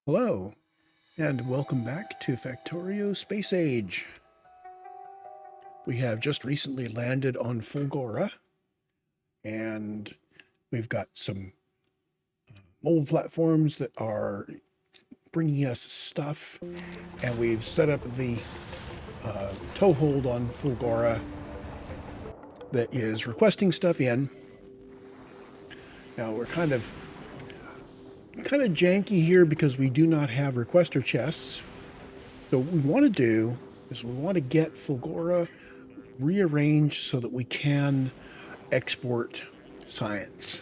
Hello, and welcome back to Factorio Space Age. We have just recently landed on Fulgora, and we've got some mobile platforms that are bringing us stuff, and we've set up the toehold on Fulgora that is requesting stuff in. Now we're kind of janky here because we do not have requester chests. So what we want to do is we want to get Fulgora rearranged so that we can export science.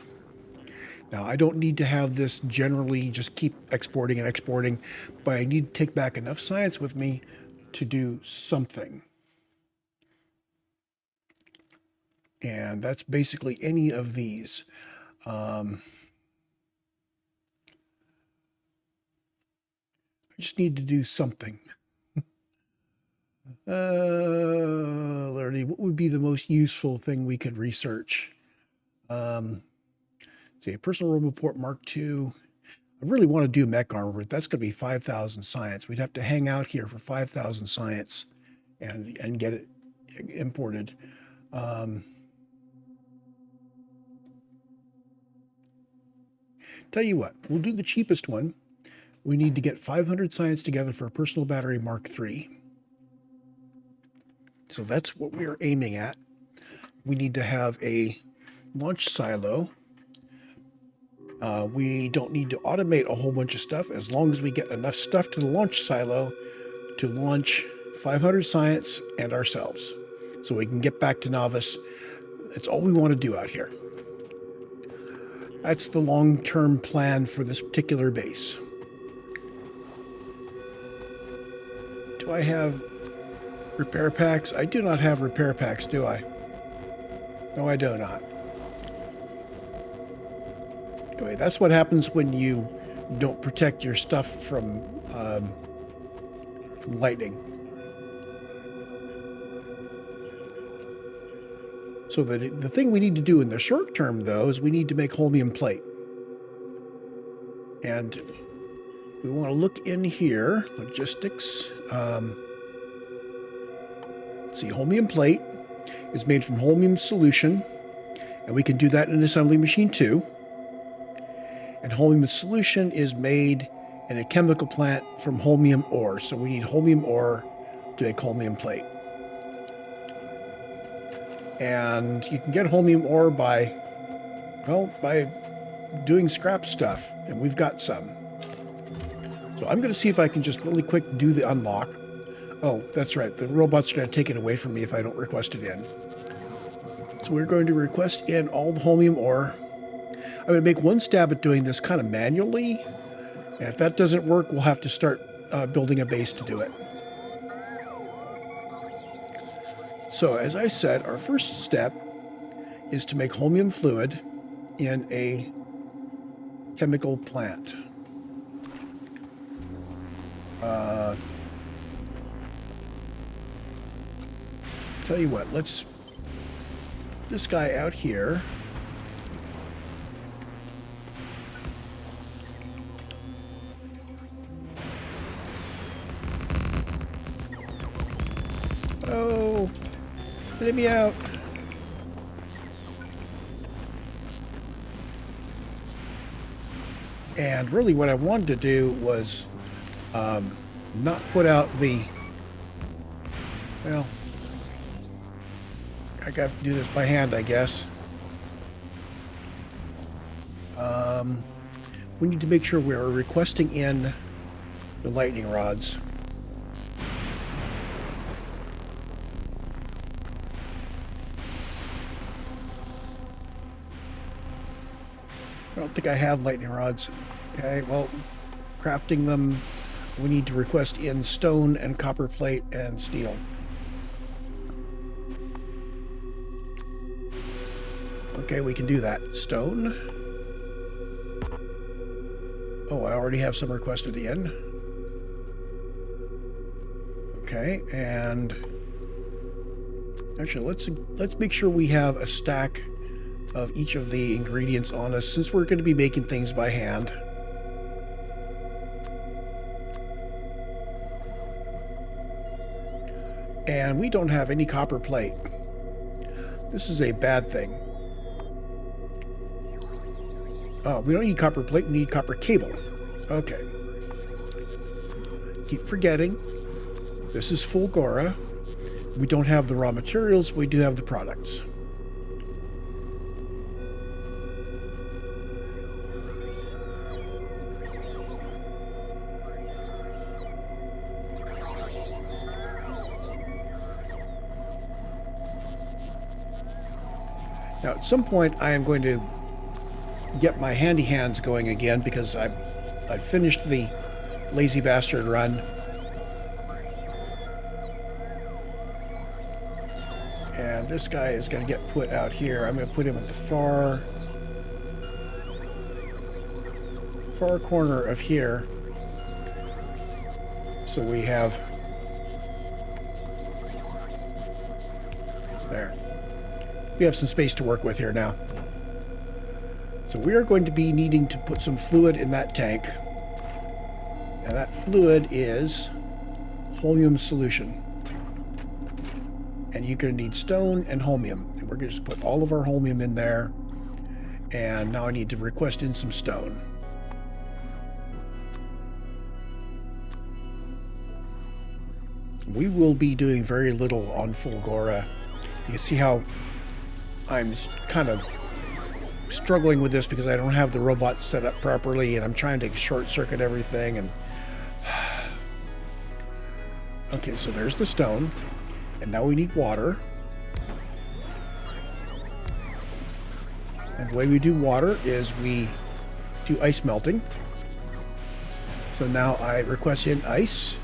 Now, I don't need to have this generally just keep exporting and exporting, but I need to take back enough science with me to do something. And that's basically any of these. I just need to do something. Larry, what would be the most useful thing we could research? Say, personal roboport Mark II. I really want to do mech armor, but that's going to be 5,000 science. We'd have to hang out here for 5,000 science and get it imported. Tell you what, we'll do the cheapest one. We need to get 500 science together for a personal battery Mark III. So that's what we are aiming at. We need to have a launch silo. We don't need to automate a whole bunch of stuff as long as we get enough stuff to the launch silo to launch 500 science and ourselves. So we can get back to Novice. That's all we want to do out here. That's the long-term plan for this particular base. Do I have repair packs? I do not have repair packs, do I? No, I do not. Anyway, that's what happens when you don't protect your stuff from lightning. So the thing we need to do in the short term, though, is we need to make holmium plate. And we want to look in here, logistics. Let's see, holmium plate is made from holmium solution, and we can do that in an assembly machine too. And holmium solution is made in a chemical plant from holmium ore. So we need holmium ore to make holmium plate. And you can get holmium ore by doing scrap stuff, and we've got some. So I'm going to see if I can just really quick do the unlock. Oh, that's right. The robots are going to take it away from me if I don't request it in. So we're going to request in all the holmium ore. I'm going to make one stab at doing this kind of manually. And if that doesn't work, we'll have to start building a base to do it. So as I said, our first step is to make holmium fluid in a chemical plant. Tell you what, let's put this guy out here. Oh, let me out. And really what I wanted to do was not put out the, well, I got to do this by hand, I guess. We need to make sure we're requesting in the lightning rods. I don't think I have lightning rods. Okay, well, crafting them, we need to request in stone and copper plate and steel. Okay, we can do that. Stone. Oh, I already have some requested in. Okay, and actually, let's make sure we have a stack of each of the ingredients on us, since we're going to be making things by hand. And we don't have any copper plate. This is a bad thing. Oh, we don't need copper plate, we need copper cable. Okay. Keep forgetting. This is Fulgora. We don't have the raw materials, we do have the products. Now, at some point, I am going to get my handy hands going again because I finished the lazy bastard run. And this guy is going to get put out here. I'm going to put him at the far corner of here. So we have... There. We have some space to work with here now. So we are going to be needing to put some fluid in that tank. And that fluid is Holmium solution. And you're going to need stone and Holmium. And we're going to just put all of our Holmium in there. And now I need to request in some stone. We will be doing very little on Fulgora. You can see how I'm kind of struggling with this because I don't have the robot set up properly and I'm trying to short circuit everything. And okay, so there's the stone. And now we need water. And the way we do water is we do ice melting. So now I request in ice.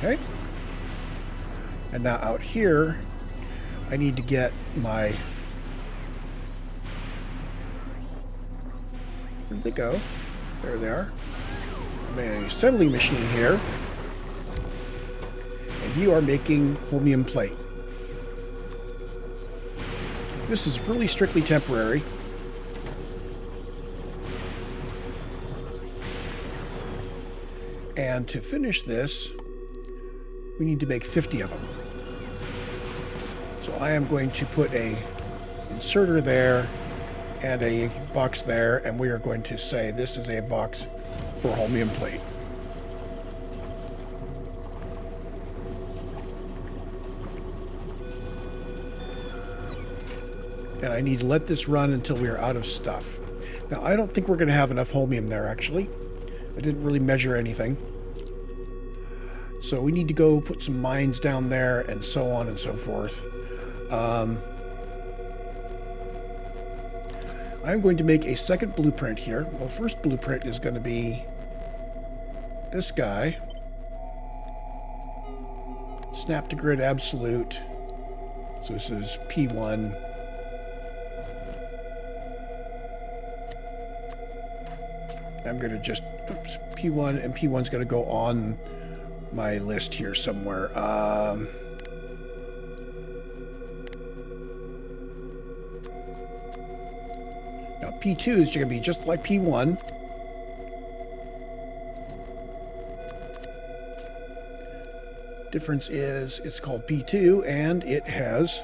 Okay. And now out here, I need to get my... Where'd they go? There they are. I'm an assembly machine here. And you are making Holmium plate. This is really strictly temporary. And to finish this, we need to make 50 of them. So I am going to put a inserter there and a box there, and we are going to say this is a box for Holmium plate. And I need to let this run until we are out of stuff. Now, I don't think we're going to have enough Holmium there, actually. I didn't really measure anything. So we need to go put some mines down there and so on and so forth. I'm going to make a second blueprint here. Well, first blueprint is going to be this guy. Snap to grid absolute. So this is P1. I'm going to just, oops, P1, and P1's going to go on my list here somewhere. Now P2 is going to be just like P1. Difference is it's called P2 and it has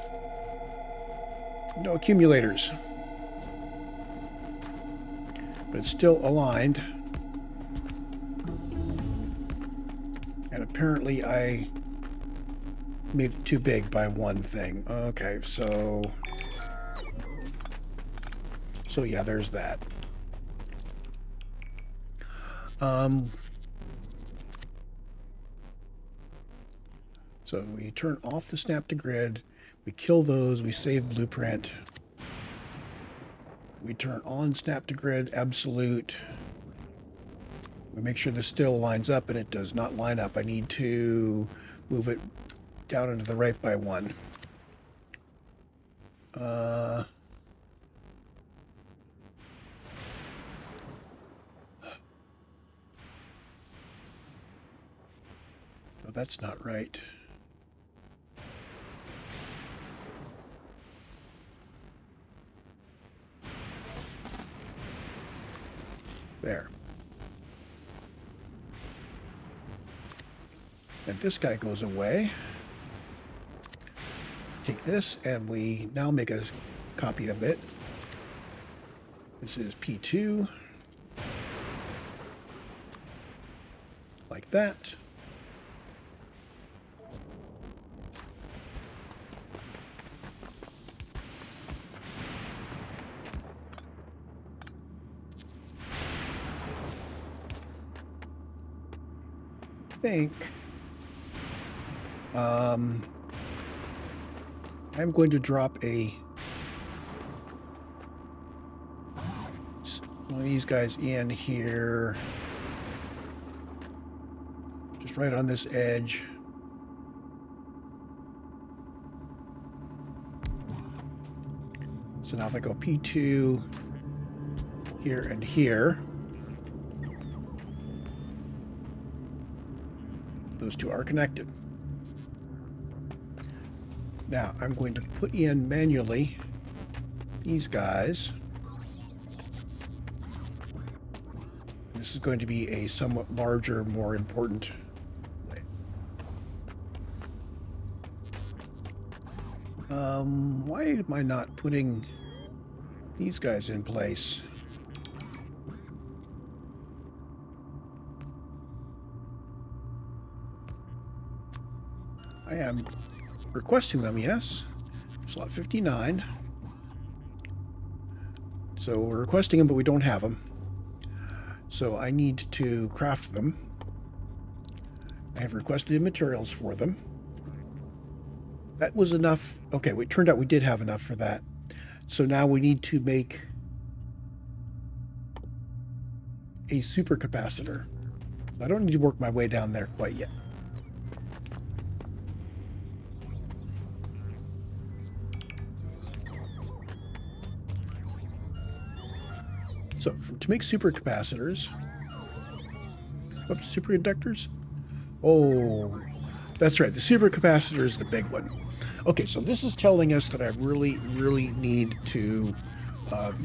no accumulators. But it's still aligned. And apparently I made it too big by one thing. Okay, so yeah, there's that. So we turn off the snap to grid, we kill those, we save blueprint. We turn on snap to grid absolute. We make sure this still lines up, and it does not line up. I need to move it down into the right by one. No, that's not right. There. And this guy goes away. Take this, and we now make a copy of it. This is P2. Like that. Think I'm going to drop one of these guys in here, just right on this edge. So now if I go P2 here and here, those two are connected. Now I'm going to put in manually these guys. This is going to be a somewhat larger, more important way. Why am I not putting these guys in place? I am requesting them, yes. Slot 59. So we're requesting them, but we don't have them. So I need to craft them. I have requested materials for them. That was enough. Okay, it turned out we did have enough for that. So now we need to make a supercapacitor. I don't need to work my way down there quite yet. So to make supercapacitors, oops, superconductors. Oh, that's right. The supercapacitor is the big one. Okay, so this is telling us that I really, really need to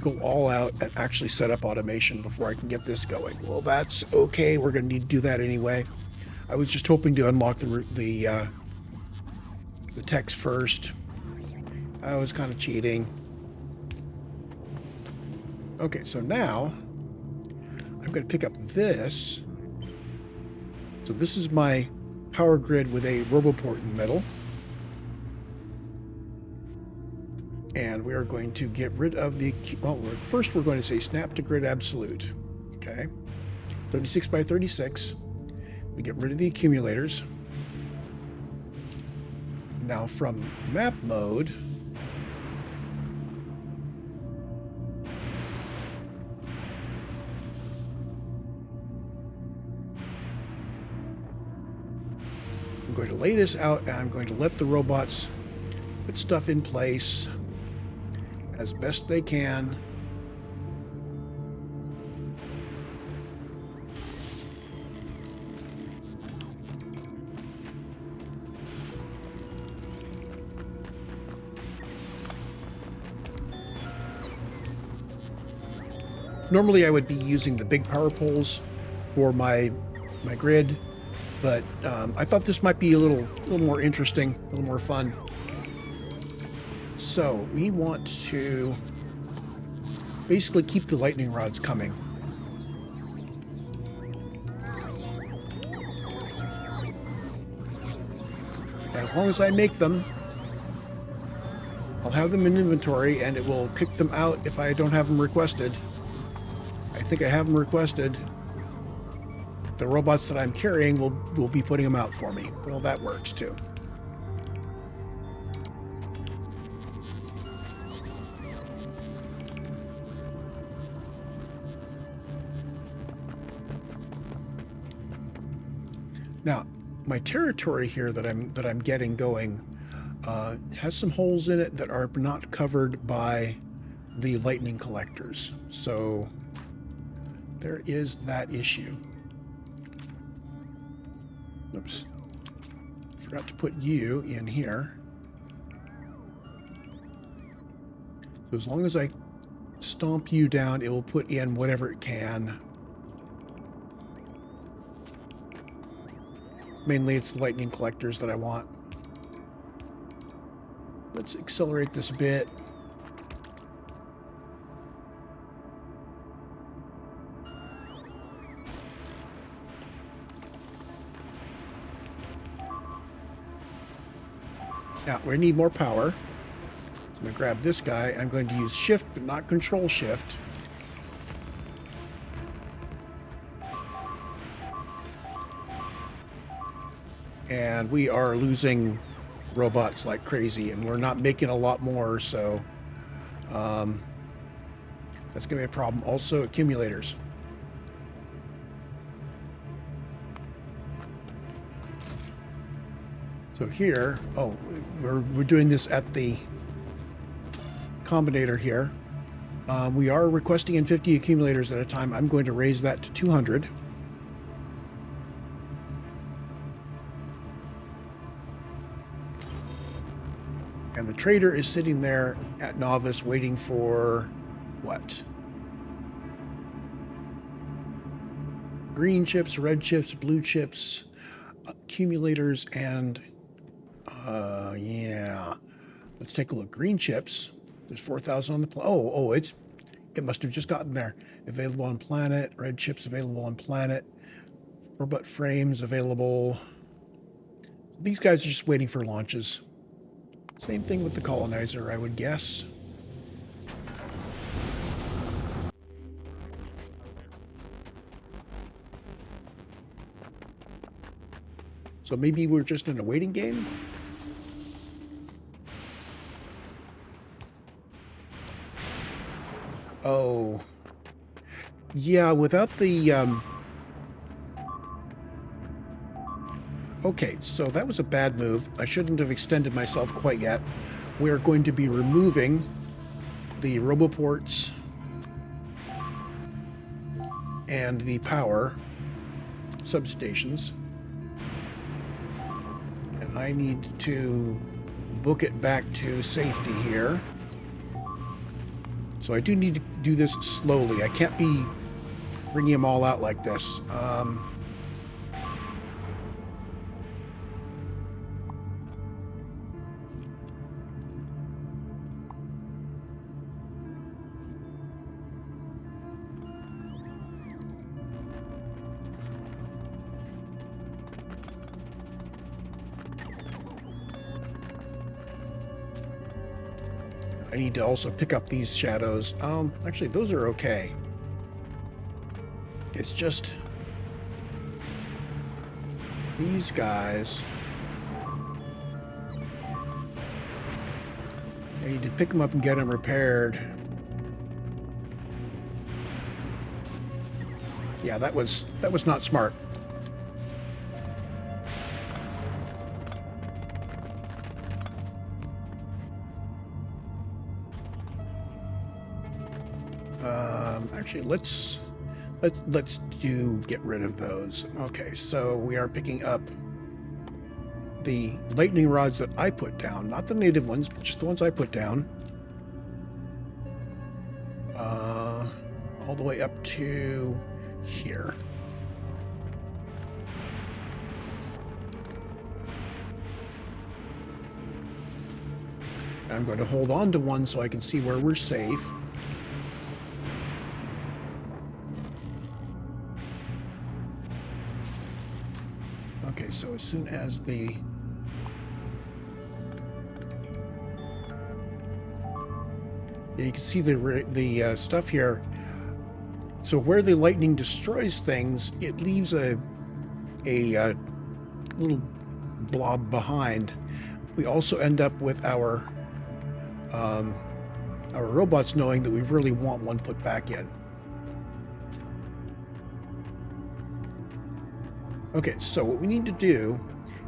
go all out and actually set up automation before I can get this going. Well, that's okay. We're going to need to do that anyway. I was just hoping to unlock the text first. I was kind of cheating. Okay, so now I'm going to pick up this. So this is my power grid with a roboport in the middle. And we are going to get rid of the, well, first we're going to say snap to grid absolute. Okay, 36 by 36. We get rid of the accumulators. Now from map mode, I'm going to lay this out, and I'm going to let the robots put stuff in place as best they can. Normally I would be using the big power poles for my grid, but I thought this might be a little more interesting, a little more fun. So we want to basically keep the lightning rods coming. As long as I make them, I'll have them in inventory, and it will kick them out if I don't have them requested. I think I have them requested. The robots that I'm carrying will be putting them out for me. Well, that works too. Now, my territory here that I'm getting going has some holes in it that are not covered by the lightning collectors. So there is that issue. Oops. Forgot to put you in here. So as long as I stomp you down, it will put in whatever it can. Mainly it's the lightning collectors that I want. Let's accelerate this a bit. Now, we need more power. So I'm going to grab this guy. I'm going to use shift, but not control shift. And we are losing robots like crazy, and we're not making a lot more, so that's going to be a problem. Also, accumulators. So here, oh, we're doing this at the combinator here. We are requesting in 50 accumulators at a time. I'm going to raise that to 200. And the trader is sitting there at novice waiting for what? Green chips, red chips, blue chips, accumulators, and yeah. Let's take a look. Green chips. There's 4,000 on the it must have just gotten there. Available on planet. Red chips available on planet. Robot frames available. These guys are just waiting for launches. Same thing with the colonizer, I would guess. So maybe we're just in a waiting game? Oh. Yeah, without the... Okay, so that was a bad move. I shouldn't have extended myself quite yet. We're going to be removing the roboports and the power substations. And I need to book it back to safety here. So I do need to do this slowly. I can't be bringing them all out like this. I need to also pick up these shadows. Actually, those are okay. It's just these guys. I need to pick them up and get them repaired. Yeah, that was not smart. Actually, let's get rid of those. Okay, so we are picking up the lightning rods that I put down, not the native ones, but just the ones I put down. All the way up to here. I'm going to hold on to one so I can see where we're safe. Okay, so as soon as the... Yeah, you can see the stuff here. So where the lightning destroys things, it leaves a little blob behind. We also end up with our robots knowing that we really want one put back in. Okay, so what we need to do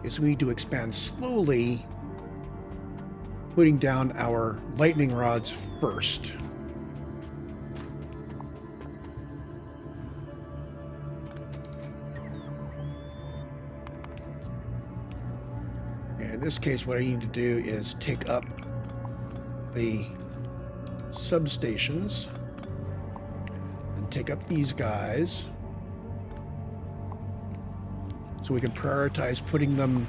is we need to expand slowly, putting down our lightning rods first. And in this case, what I need to do is take up the substations and take up these guys. so we can prioritize putting them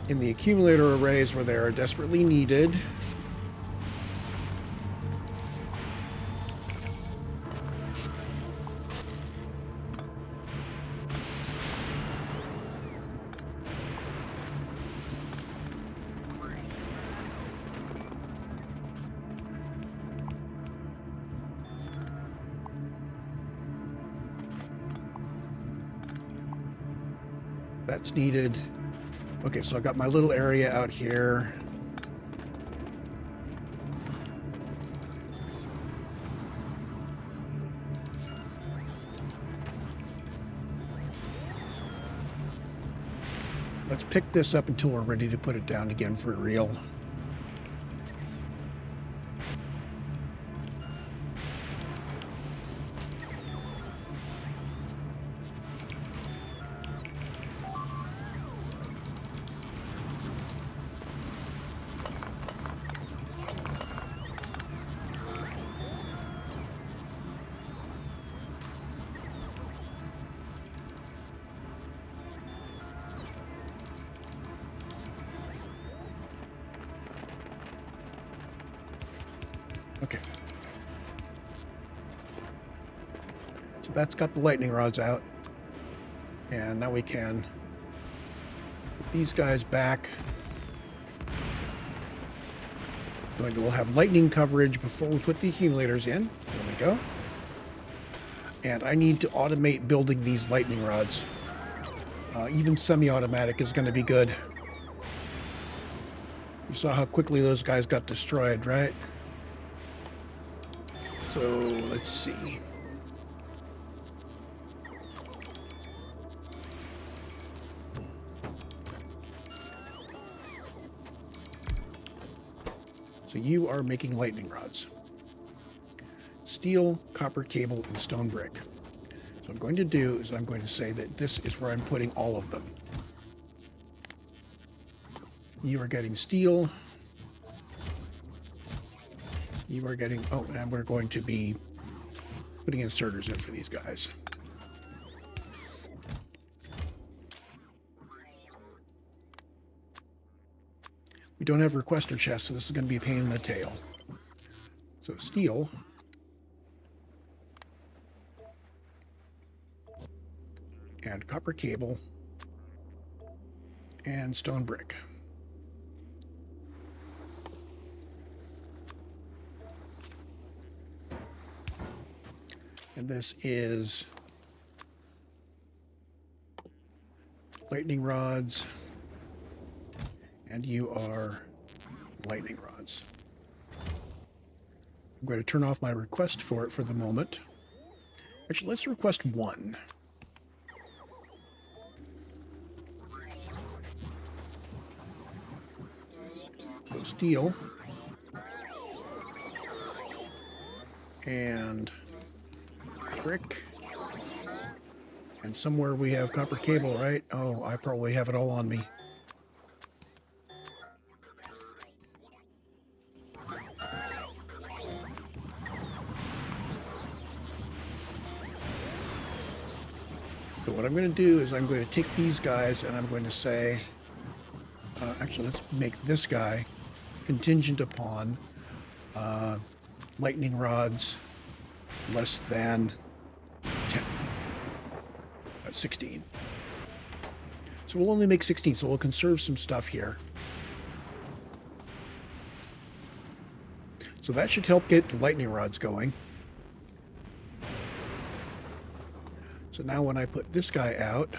in the accumulator arrays where they are desperately needed. That's needed. Okay, so I've got my little area out here. Let's pick this up until we're ready to put it down again for real. Okay. So that's got the lightning rods out. And now we can put these guys back. We'll have lightning coverage before we put the accumulators in. There we go. And I need to automate building these lightning rods. Even semi-automatic is going to be good. You saw how quickly those guys got destroyed, right? So, let's see. So you are making lightning rods. Steel, copper cable, and stone brick. So what I'm going to do is I'm going to say that this is where I'm putting all of them. You are getting steel. You are getting... Oh, and we're going to be putting inserters in for these guys. We don't have requester chests, so this is going to be a pain in the tail. So steel. And copper cable. And stone brick. And this is lightning rods. And you are lightning rods. I'm going to turn off my request for it for the moment. Actually, let's request one. So steel. And brick. And somewhere we have copper cable, right? Oh, I probably have it all on me. So what I'm going to do is I'm going to take these guys and I'm going to say, actually, let's make this guy contingent upon lightning rods less than 10. That's 16. So we'll only make 16, so we'll conserve some stuff here. So that should help get the lightning rods going. So now when I put this guy out,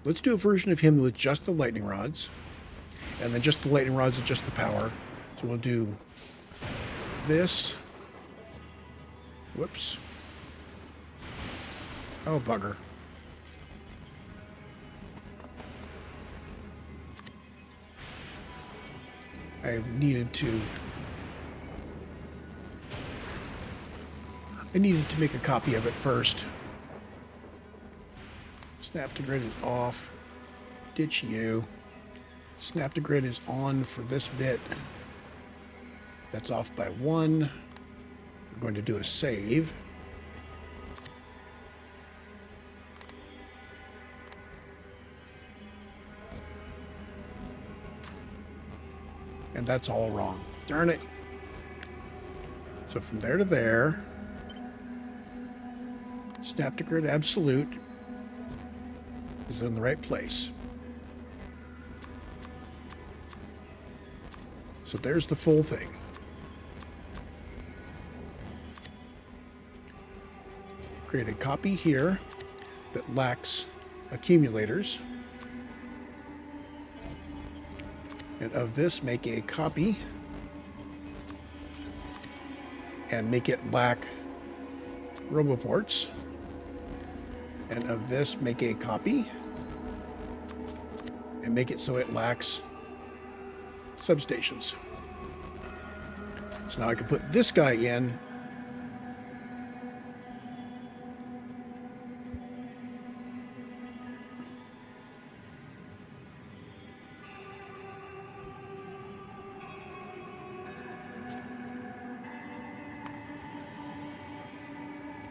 let's do a version of him with just the lightning rods, and then just the lightning rods with just the power. So we'll do this. Whoops. Oh, bugger. I needed to make a copy of it first. Snap to grid is off. Ditch you. Snap to grid is on for this bit. That's off by 1. We're going to do a save. And that's all wrong. Darn it. So from there to there, snap to grid absolute is in the right place. So there's the full thing. Create a copy here that lacks accumulators. And of this, make a copy and make it lack roboports. And of this, make a copy and make it so it lacks substations. So now I can put this guy in.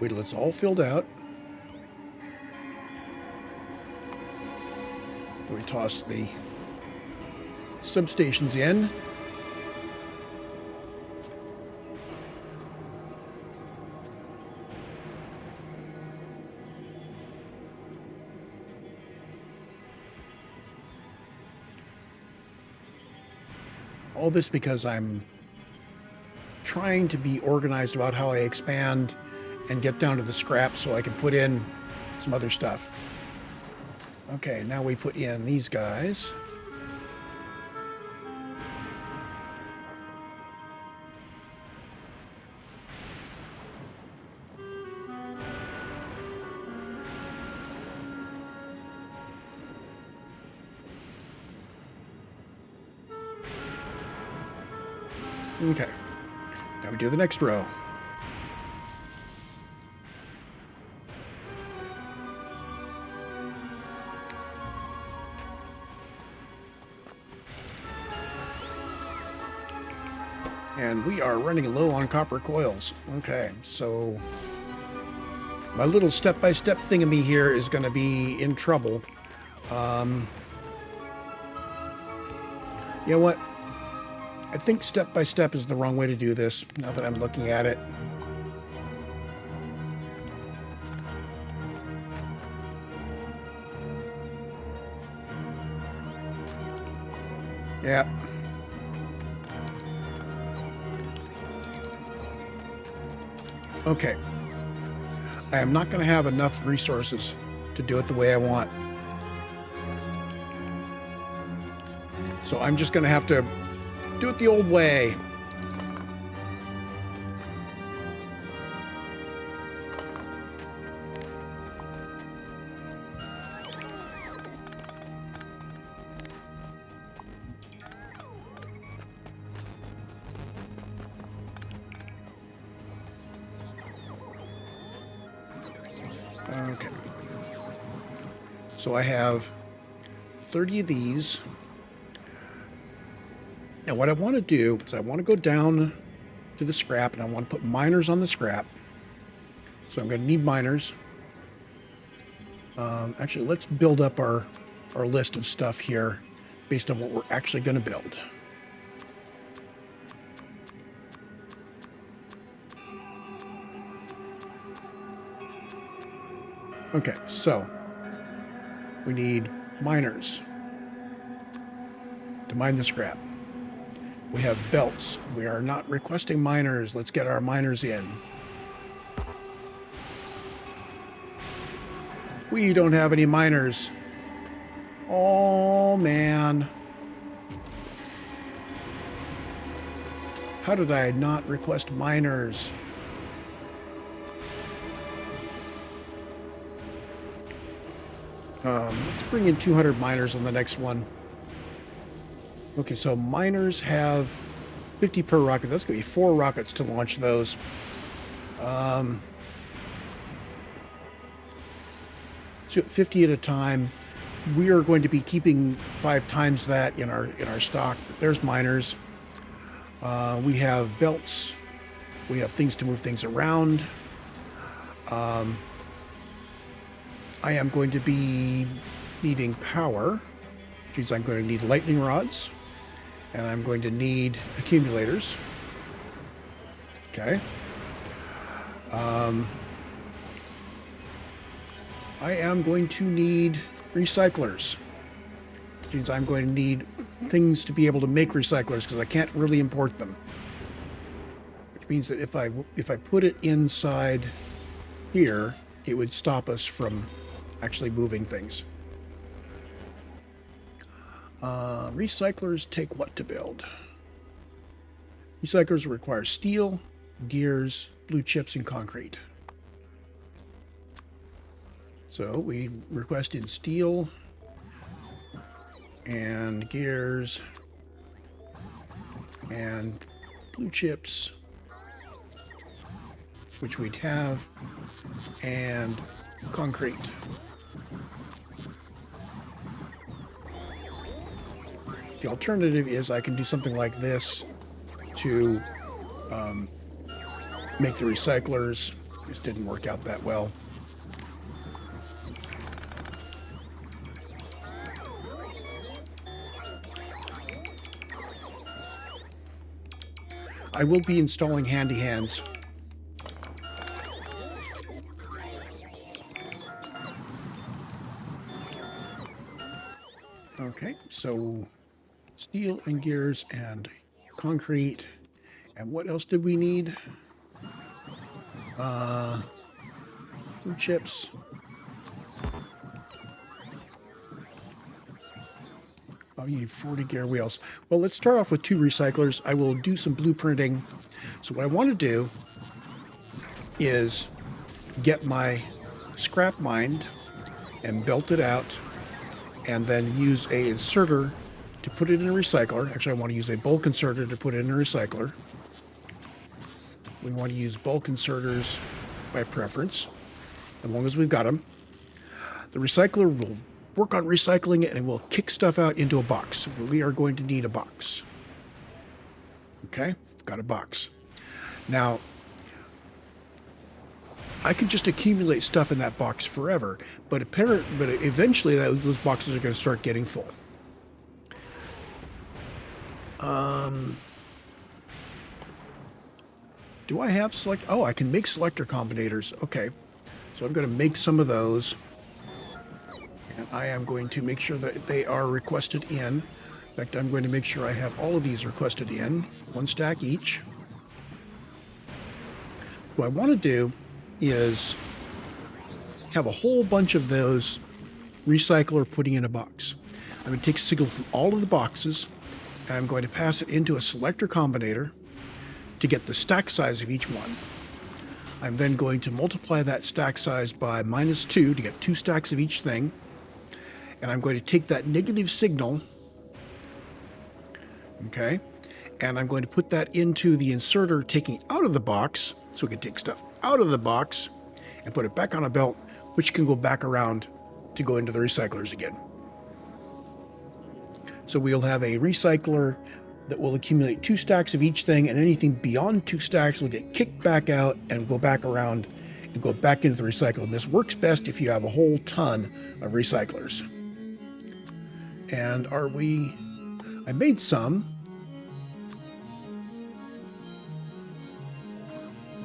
Wait till it's all filled out. Then we toss the substations in. All this because I'm trying to be organized about how I expand and get down to the scrap so I can put in some other stuff. Okay, now we put in these guys. Okay, now we do the next row. And we are running low on copper coils. Okay, so my little step-by-step thingamy here is going to be in trouble. You know what? I think step-by-step is the wrong way to do this, now that I'm looking at it. Yeah. Okay. I am not going to have enough resources to do it the way I want. So I'm just going to have to do it the old way. Okay. So I have 30 of these. And what I want to do is I want to go down to the scrap and I want to put miners on the scrap. So I'm going to need miners. Actually, let's build up our list of stuff here based on what we're actually going to build. Okay, so we need miners to mine the scrap. We have belts. We are not requesting miners. Let's get our miners in. We don't have any miners. Oh, man. How did I not request miners? Let's bring in 200 miners on the next one. Okay, so miners have 50 per rocket. That's going to be 4 rockets to launch those. So 50 at a time. We are going to be keeping 5 times that in our stock. But there's miners. We have belts We have things to move things around. I am going to be needing power, which means I'm going to need lightning rods, and I'm going to need accumulators. Okay. I am going to need recyclers, which means I'm going to need things to be able to make recyclers because I can't really import them. Which means that if I put it inside here, it would stop us from actually moving things. Recyclers take what to build? Recyclers require steel, gears, blue chips, and concrete. So we request in steel and gears and blue chips, which we'd have, and concrete. The alternative is I can do something like this to make the recyclers. This didn't work out that well. I will be installing handy hands. Okay, so steel and gears and concrete. And what else did we need? Blue chips. Oh, you need 40 gear wheels. Well, let's start off with 2 recyclers. I will do some blueprinting. So what I want to do is get my scrap mined and belt it out, and then use a inserter to put it in a recycler. Actually, I want to use a bulk inserter to put it in a recycler. We want to use bulk inserters by preference, as long as we've got them. The recycler will work on recycling it and we'll kick stuff out into a box. We are going to need a box. Okay, got a box. Now, I can just accumulate stuff in that box forever, but eventually those boxes are going to start getting full. Do I have select? Oh, I can make selector combinators. Okay, so I'm going to make some of those. And I am going to make sure that they are requested in. In fact, I'm going to make sure I have all of these requested in, 1 stack each. What I want to do is have a whole bunch of those recycler putting in a box. I'm going to take a signal from all of the boxes, and I'm going to pass it into a selector combinator to get the stack size of each one. I'm then going to multiply that stack size by -2 to get 2 stacks of each thing. And I'm going to take that negative signal, okay, and I'm going to put that into the inserter taking out of the box, so we can take stuff out of the box and put it back on a belt, which can go back around to go into the recyclers again. So we'll have a recycler that will accumulate 2 stacks of each thing, and anything beyond 2 stacks will get kicked back out and go back around and go back into the recycle. And this works best if you have a whole ton of recyclers. And I made some.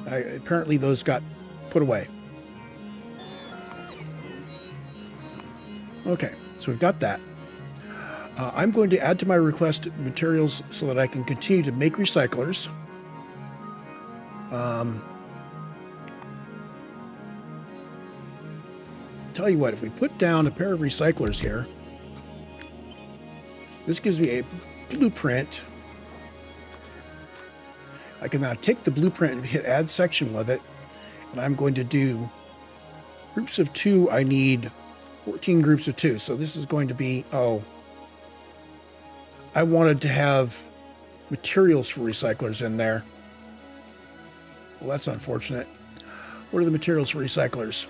Apparently those got put away. Okay, so we've got that. I'm going to add to my request materials so that I can continue to make recyclers. Tell you what, if we put down a pair of recyclers here, this gives me a blueprint. I can now take the blueprint and hit add section with it, and I'm going to do groups of 2. I need 14 groups of 2. So this is going to be, I wanted to have materials for recyclers in there. Well, that's unfortunate. What are the materials for recyclers?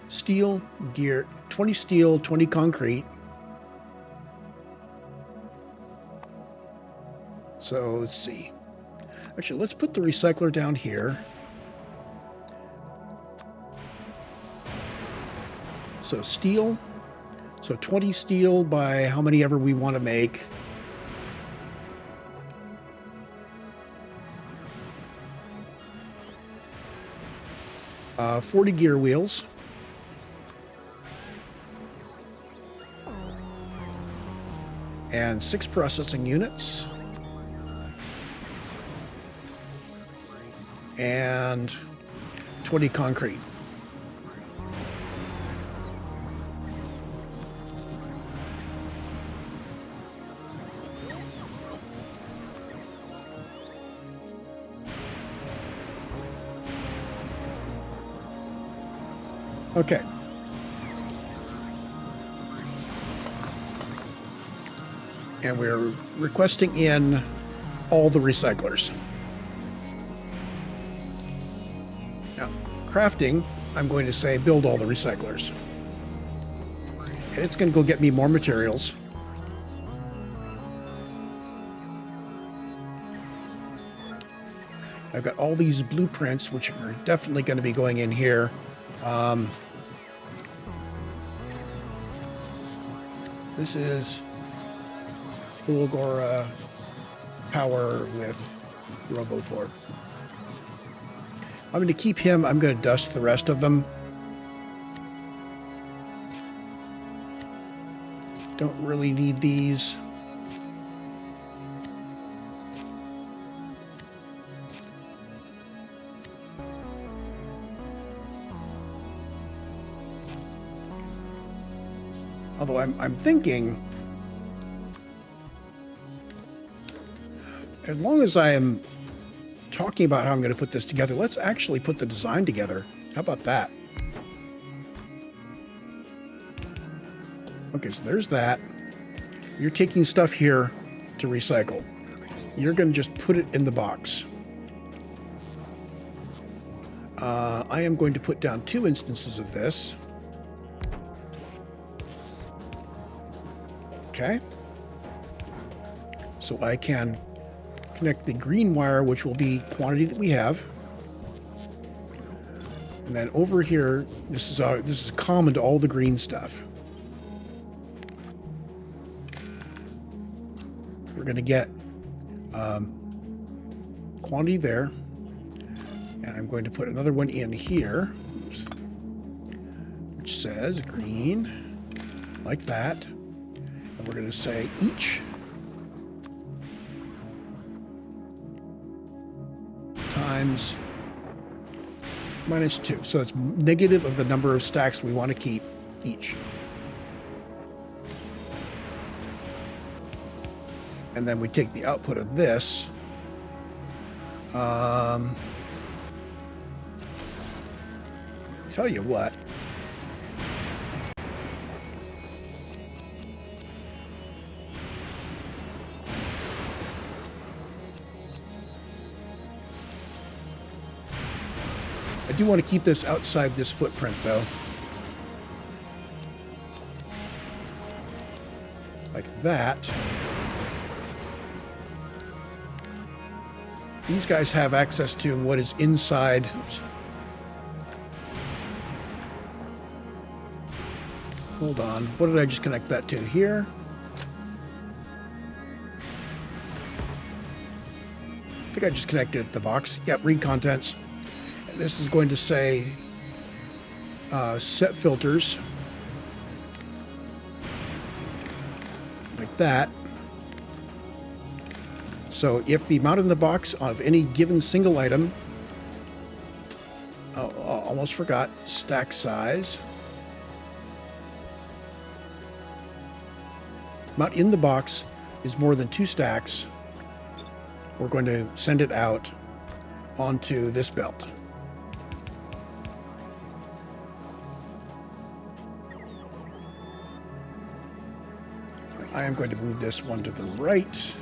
Steel, gear, 20 steel, 20 concrete. So let's see. Actually, let's put the recycler down here. So steel. So 20 steel by how many ever we want to make. Uh, 40 gear wheels. And 6 processing units. And 20 concrete. Okay. And we're requesting in all the recyclers. Now, crafting, I'm going to say build all the recyclers. And it's going to go get me more materials. I've got all these blueprints, which are definitely going to be going in here. This is Fulgora power with Roboboard. I'm going to keep him. I'm going to dust the rest of them. Don't really need these. Although I'm thinking, as long as I am talking about how I'm going to put this together, let's actually put the design together. How about that? Okay, so there's that. You're taking stuff here to recycle. You're going to just put it in the box. I am going to put down 2 instances of this. Okay. So I can connect the green wire, which will be quantity that we have. And then over here, this is common to all the green stuff. We're going to get quantity there. And I'm going to put another one in here, which says green, like that. And we're going to say each times -2. So it's negative of the number of stacks we want to keep each. And then we take the output of this. Tell you what. I do want to keep this outside this footprint, though. Like that. These guys have access to what is inside. Oops. Hold on. What did I just connect that to here? I think I just connected the box. Yep, read contents. And this is going to say set filters. Like that. So if the amount in the box of any given single item, almost forgot, stack size. Amount in the box is more than 2 stacks, we're going to send it out onto this belt. And I am going to move this one to the right.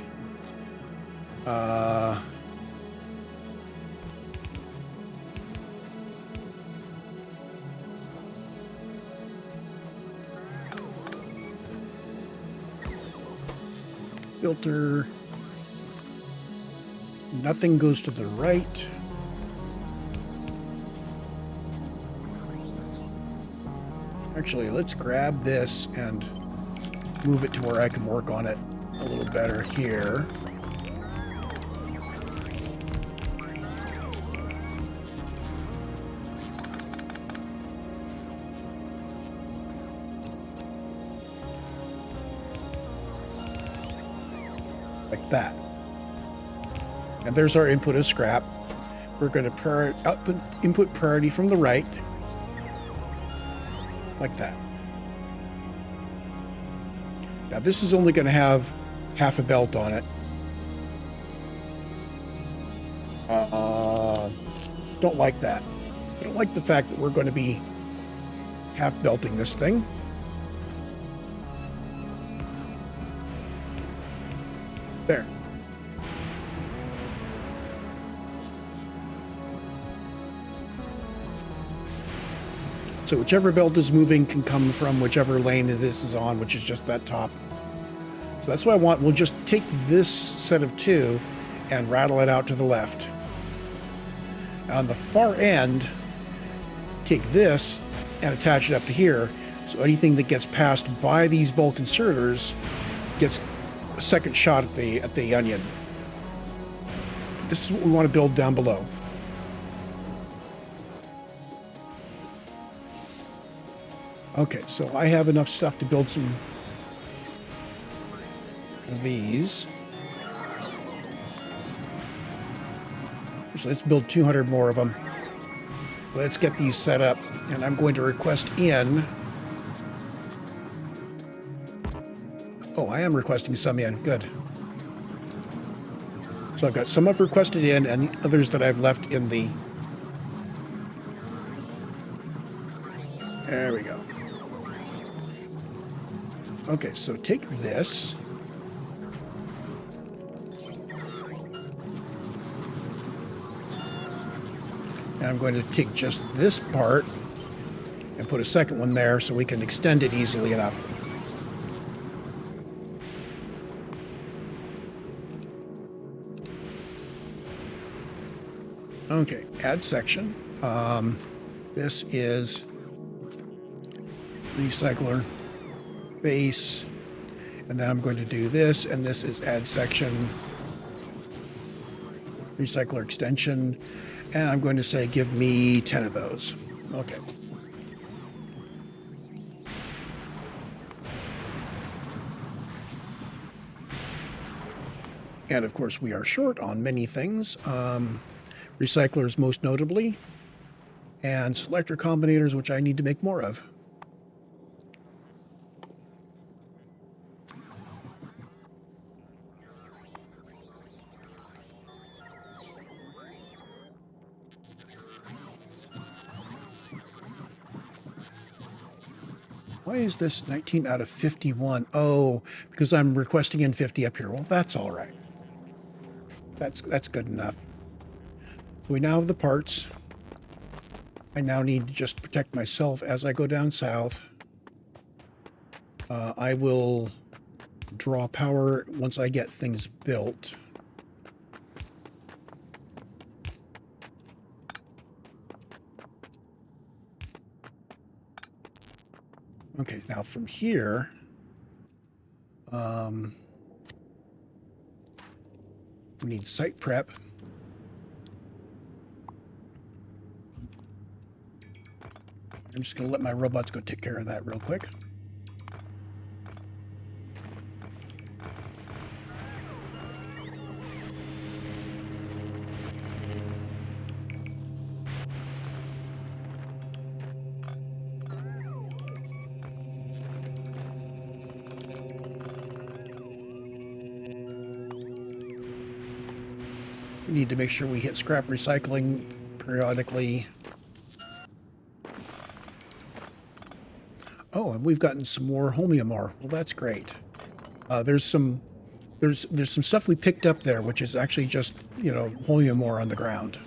Filter. Nothing goes to the right. Actually, let's grab this and move it to where I can work on it a little better here. Like that. And there's our input of scrap. We're going to input priority from the right. Like that. Now this is only going to have half a belt on it. Don't like that. I don't like the fact that we're going to be half belting this thing. There. So whichever belt is moving can come from whichever lane this is on, which is just that top. So that's what I want. We'll just take this set of two and rattle it out to the left. On the far end, take this and attach it up to here. So anything that gets passed by these bulk inserters gets a second shot at the onion. This is what we want to build down below. Okay, so I have enough stuff to build some of these. So let's build 200 more of them. Let's get these set up, and I'm going to request in. Oh, I am requesting some in. Good. So I've got some I've requested in, and the others that I've left in the... There we go. Okay, so take this. And I'm going to take just this part and put a second one there so we can extend it easily enough. Okay, add section. This is recycler base, and then I'm going to do this, and this is add section, recycler extension, and I'm going to say give me 10 of those. Okay. And of course we are short on many things, recyclers most notably, and selector combinators, which I need to make more of. Why is this 19 out of 51? Oh, because I'm requesting in 50 up here. Well, that's all right. That's good enough. So we now have the parts. I now need to just protect myself as I go down south. I will draw power once I get things built. Okay, now from here, we need site prep. I'm just going to let my robots go take care of that real quick. We need to make sure we hit scrap recycling periodically. Oh, and we've gotten some more Holmium ore. Well, that's great. There's some stuff we picked up there, which is actually just, you know, Holmium ore on the ground.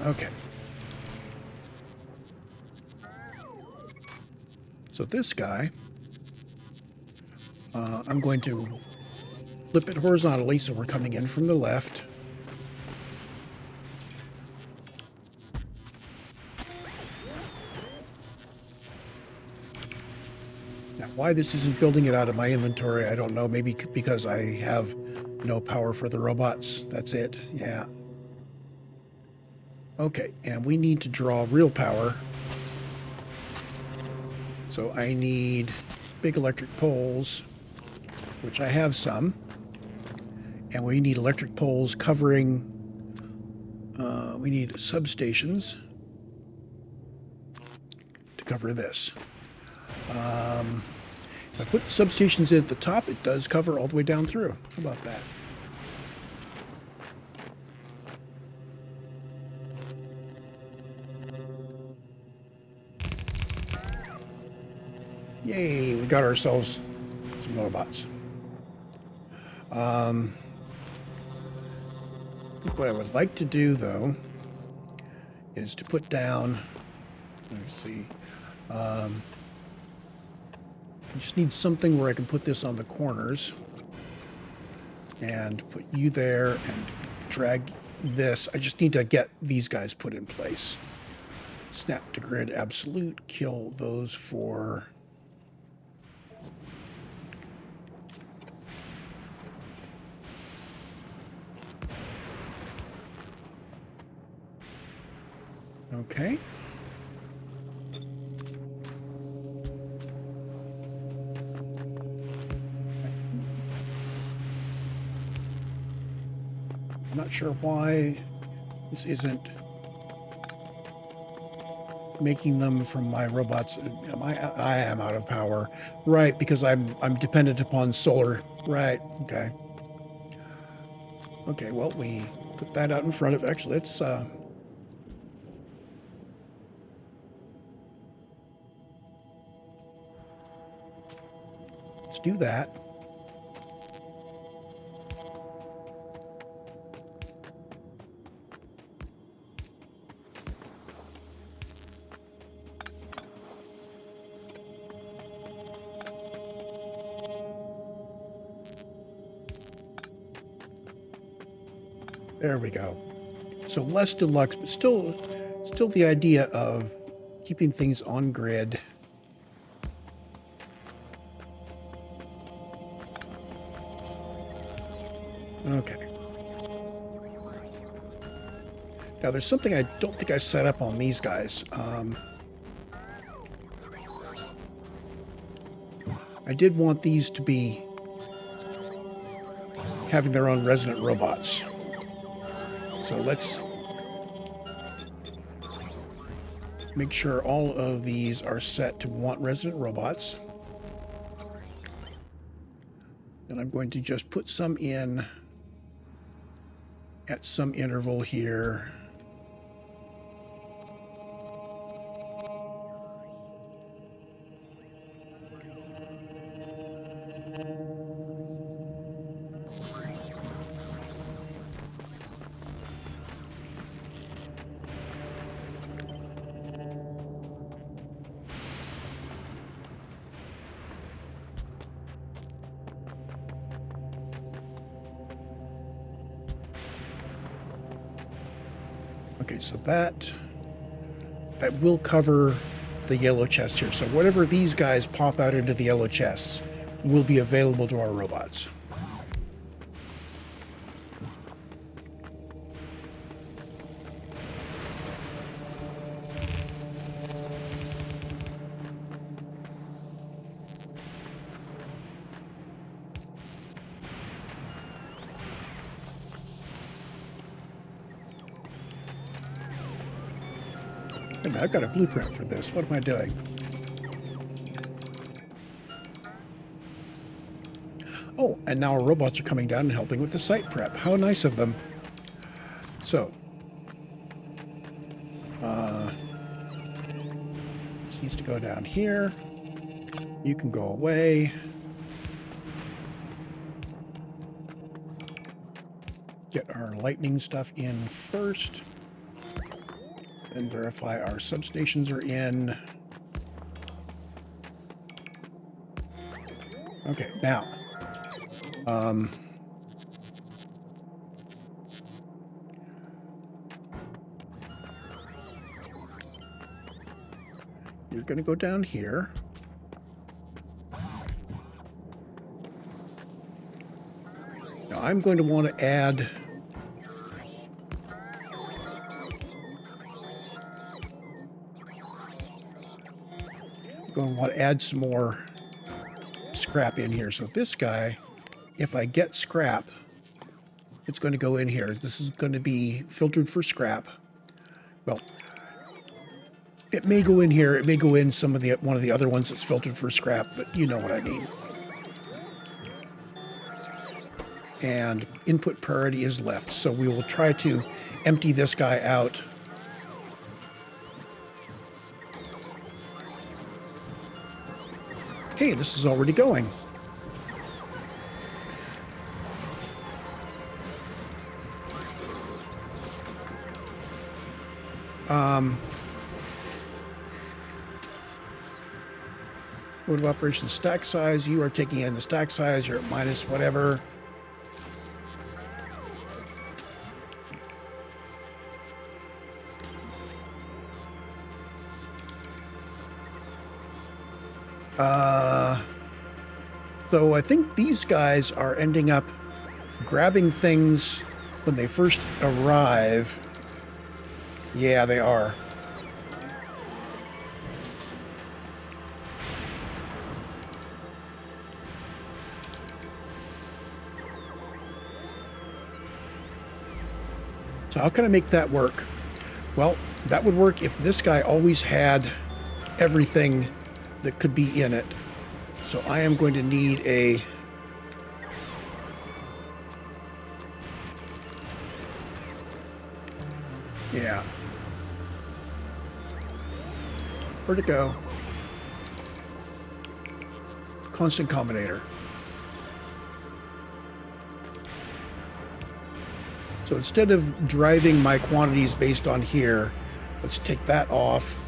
Okay. So this guy I'm going to flip it horizontally so we're coming in from the left. Now, why this isn't building it out of my inventory, I don't know. Maybe because I have no power for the robots. That's it. Yeah. Okay, and we need to draw real power. So I need big electric poles, which I have some. And we need electric poles covering, we need substations to cover this. If I put the substations in at the top, it does cover all the way down through. How about that? Yay, we got ourselves some robots. I think what I would like to do, though, is to put down, let's see, I just need something where I can put this on the corners and put you there and drag this. I just need to get these guys put in place. Snap to grid absolute, kill those for... Okay. I'm not sure why this isn't making them from my robots. I am out of power. Right, because I'm dependent upon solar. Right, okay. Okay, well, we put that out in front of... Actually, let's do that. There we go. So less deluxe, but still the idea of keeping things on grid. Okay. Now there's something I don't think I set up on these guys. I did want these to be having their own resident robots. So let's make sure all of these are set to want resident robots. Then I'm going to just put some in at some interval here. Okay, so that will cover the yellow chests here. So whatever these guys pop out into the yellow chests will be available to our robots. I've got a blueprint for this. What am I doing? Oh, and now our robots are coming down and helping with the site prep. How nice of them. So, this needs to go down here. You can go away. Get our lightning stuff in first. Then verify our substations are in. Okay, now, you're going to go down here. Now, I'm going to want to add some more scrap in here. So this guy, if I get scrap, it's going to go in here. This is going to be filtered for scrap. Well, it may go in here. It may go in one of the other ones that's filtered for scrap, but you know what I mean. And input priority is left. So we will try to empty this guy out. Hey, this is already going. Mode of operation stack size. You are taking in the stack size. You're at minus whatever. So I think these guys are ending up grabbing things when they first arrive. Yeah, they are. So how can I make that work? Well, that would work if this guy always had everything that could be in it. So I am going to need a yeah. Where'd it go? Constant combinator. So instead of driving my quantities based on here, let's take that off.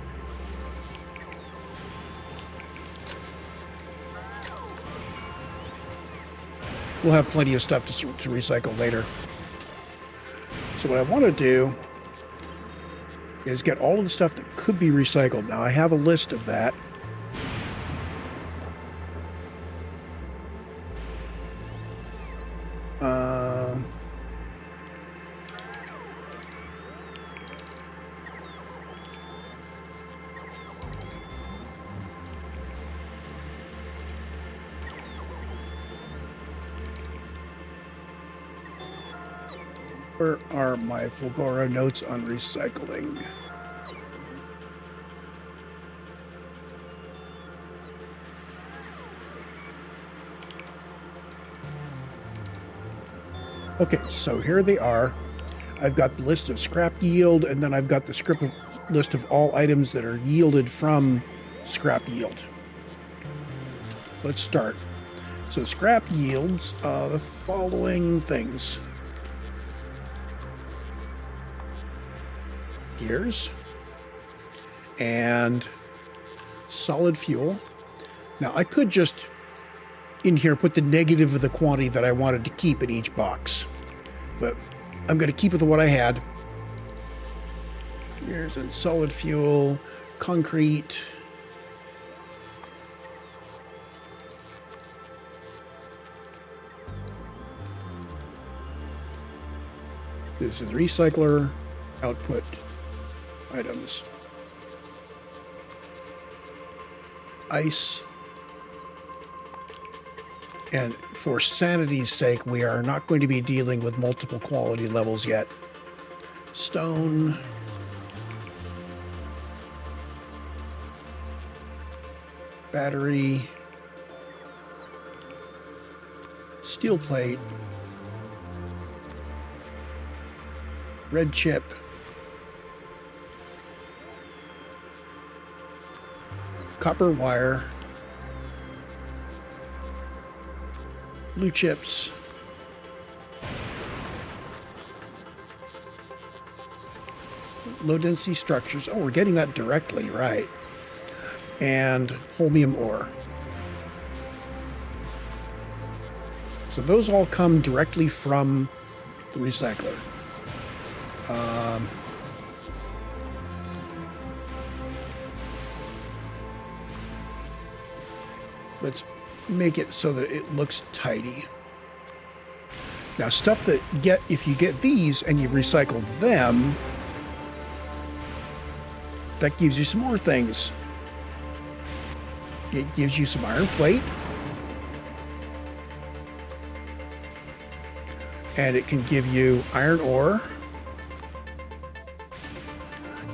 We'll have plenty of stuff to recycle later. So what I want to do is get all of the stuff that could be recycled. Now I have a list of that. Where are my Fulgora notes on recycling? Okay, so here they are. I've got the list of scrap yield, and then I've got the list of all items that are yielded from scrap yield. Let's start. So scrap yields the following things. Gears and solid fuel. Now I could just in here put the negative of the quantity that I wanted to keep in each box, but I'm going to keep with what I had. Gears and solid fuel, concrete, this is recycler output items. Ice. And for sanity's sake, we are not going to be dealing with multiple quality levels yet. Stone. Battery. Steel plate. Red chip. Copper wire, blue chips, low density structures. Oh, we're getting that directly, right? And holmium ore. So those all come directly from the recycler. Let's make it so that it looks tidy. Now, stuff that if you get these and you recycle them, that gives you some more things. It gives you some iron plate. And it can give you iron ore.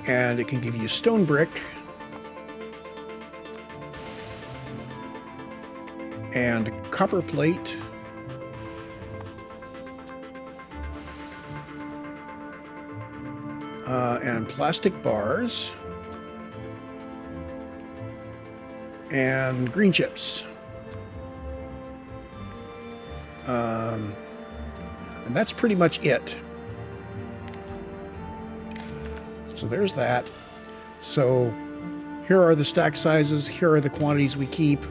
And it can give you stone brick. And copper plate. And plastic bars. And green chips. And that's pretty much it. So there's that. So here are the stack sizes. Here are the quantities we keep.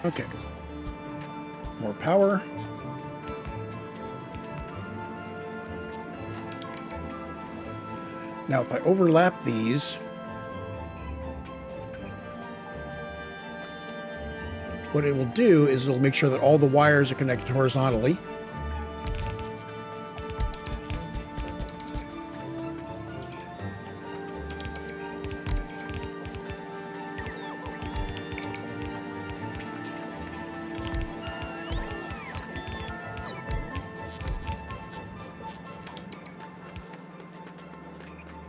Okay. More power. Now, if I overlap these, what it will do is it'll make sure that all the wires are connected horizontally.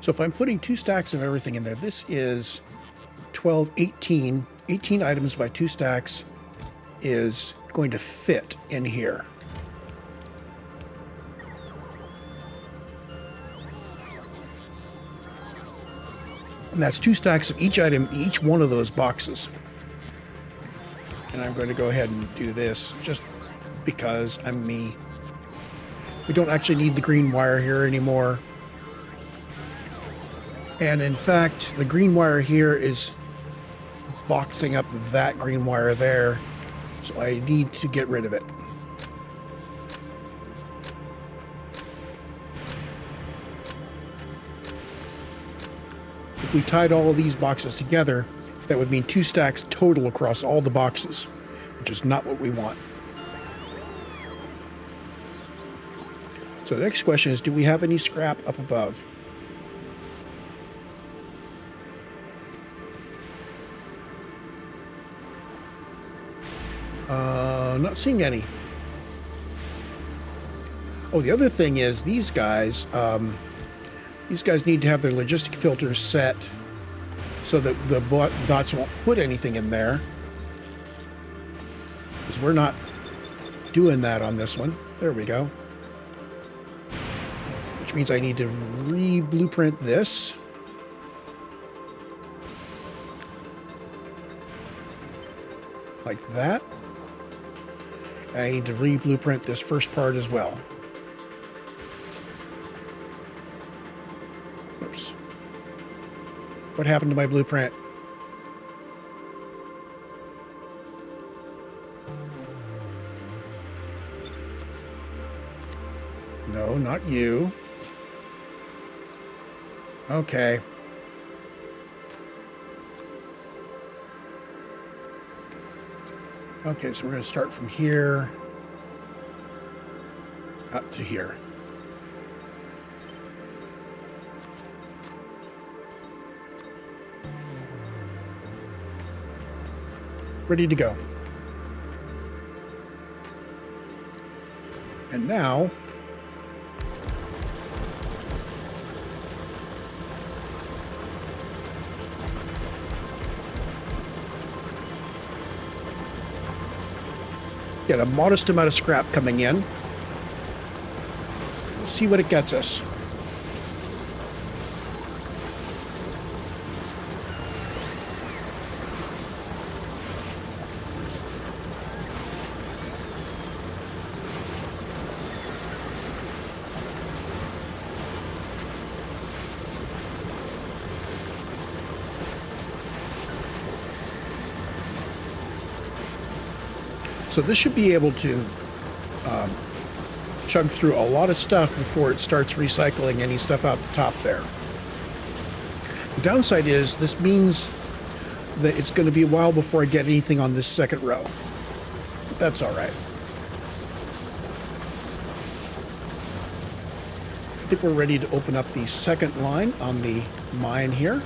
So if I'm putting 2 stacks of everything in there, this is 12, 18 items by 2 stacks is going to fit in here. And that's 2 stacks of each item, each one of those boxes. And I'm going to go ahead and do this just because I'm me. We don't actually need the green wire here anymore. And in fact, the green wire here is boxing up that green wire there. So I need to get rid of it. If we tied all of these boxes together, that would mean 2 stacks total across all the boxes, which is not what we want. So the next question is, do we have any scrap up above? Not seeing any. Oh, the other thing is these guys need to have their logistic filters set so that the bots won't put anything in there. Because we're not doing that on this one. There we go. Which means I need to re-blueprint this. Like that. I need to re-blueprint this first part as well. Oops. What happened to my blueprint? No, not you. Okay. Okay, so we're going to start from here up to here. Ready to go. And now get a modest amount of scrap coming in. Let's see what it gets us. So this should be able to chug through a lot of stuff before it starts recycling any stuff out the top there. The downside is this means that it's going to be a while before I get anything on this second row. But that's all right. I think we're ready to open up the second line on the mine here.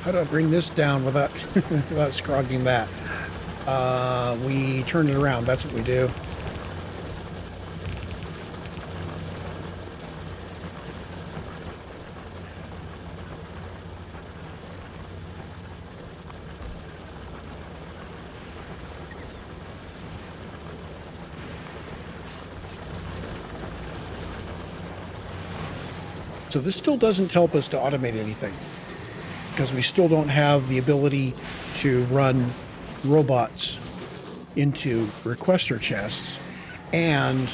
How do I bring this down without without scrogging that? We turn it around. That's what we do. So this still doesn't help us to automate anything, because we still don't have the ability to run robots into requester chests, and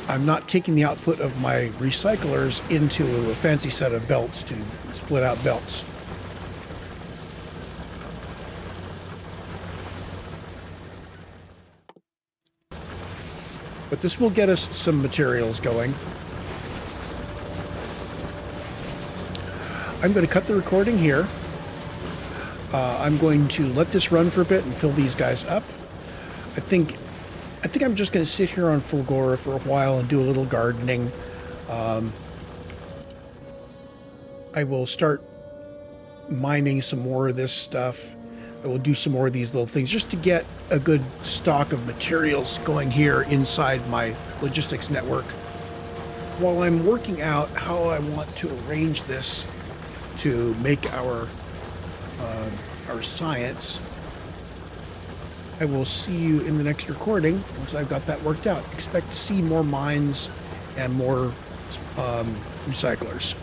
I'm not taking the output of my recyclers into a fancy set of belts to split out belts. But this will get us some materials going. I'm going to cut the recording here. I'm going to let this run for a bit and fill these guys up. I think I'm just going to sit here on Fulgora for a while and do a little gardening. I will start mining some more of this stuff. I will do some more of these little things just to get a good stock of materials going here inside my logistics network, while I'm working out how I want to arrange this to make our science. I will see you in the next recording once I've got that worked out. Expect to see more mines and more recyclers.